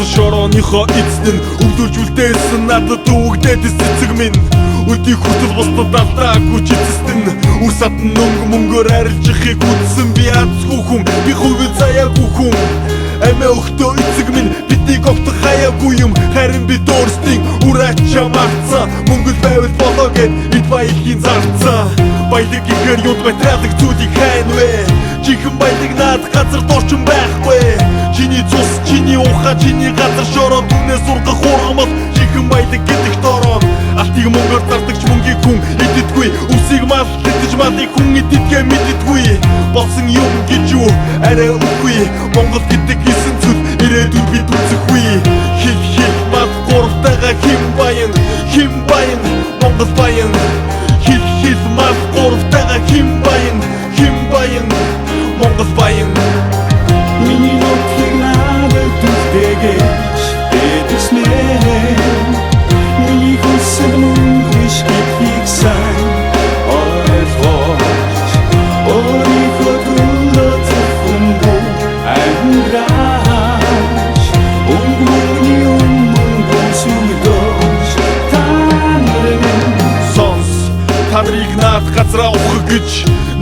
Газар шорооныхоо эзэн нь өвдөлж үлдээсэн надад өгдөөд цэцэг минь Үдий хүртэл бусдад алдаагүй ч эцэстэн Үр садан мөнгөөр арилжихыг хүссэн би азгүй хүн Би хувийн заяагүй хүн Амиа өгтөө эцэг минь биднийг огтох хаяагүй юм Харин би дуурстын үр ачаа марцаа Мөнгөл байвал болоо гэд эд баялагын зарцаа Баялаг ихээр юунд материалыг зүйлийг хайн вэ Жинхэнэ баялаг наад газар дорчин байхгүй Чиний цус, чиний ухаан, чиний газар шороо Түүнээс ургах ургамал жинхэнэ баялаг гэдэг дороо Алтыг мөнгөөр зардаг ч мөнгийг хүн иддэггүй Үсийг мал идэж малыг хүн иддгээ мэддэггүй Болсон юм гэж юу арай үгүй Монгол гэдэг хийсэн зүйл ирээдүйд бид үзэхгүй Хил мал гуравтайгаа хим баян Монгол баян Хил мал гуравтайгаа хим баян Монгол баян Миний нутгийг надад үлдээгэж эдэснэ Миний хүсэл мөн биш гэдгийг сайн ойлгооч Өөрийнхөө төлөө зөвхөн амьдраач Өнгөний өмнө сүлдөөч танарыг Сонс та нарыг наад газраа ухах гэж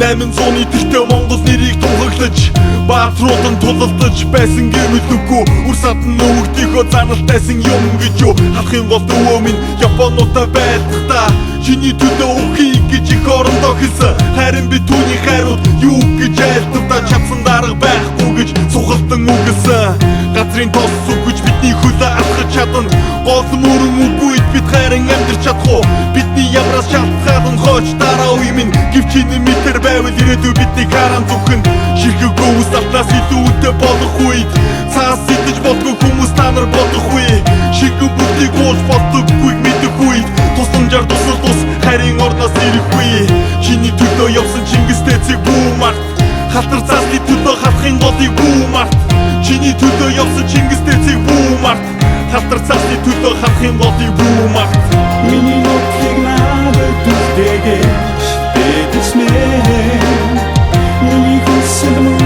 800-ны тэртээ Монгол нэрийг тунхаглаж Баатруудан тулалдаж байсан гэмэл нүггүй Үр садан өвгдийнхөө заналтайсан юм гэж юу Халахын гол өвөө минь Японуудаа байлдахдаа Чиний төлөө өгье гэж их орондоо хэлсэн Харин би түүний хайрууд юу гэж айлтваа Чадсан дарга байхгүй гэж сухалтан үгэлсэн Газрын тос үгэж бидний хөлөө алхаж чадна Гол мөрөн үгүйд бид хайран амьдарч чадах уу Бидний ямраас шалтгаалan хооч дараа үе минь Гэвчиний мэтэр байвал ирээдүй бидний харан зүхэн Ширхэгөө үс алтнаас илүү үнэтэй болох үед Цаас идэж болдгоо хүмүүс та нар бодох үе Ширхэг бүртийг ууж болдоггүйг мэдэх үед Тусламжаар тус харин орноос ирэх үе Чиний төлөө явсан Чингистэй цэг бүү март Халтар цаасны төлөө халахын голыг бүү март Чиний төлөө явсан Чингистэй цэг бүү март Халтар цаасны төлөө халахын голыг бүү март Миний нутгийг надад үлдээгэж эдэснэ Миний хүсэл мөн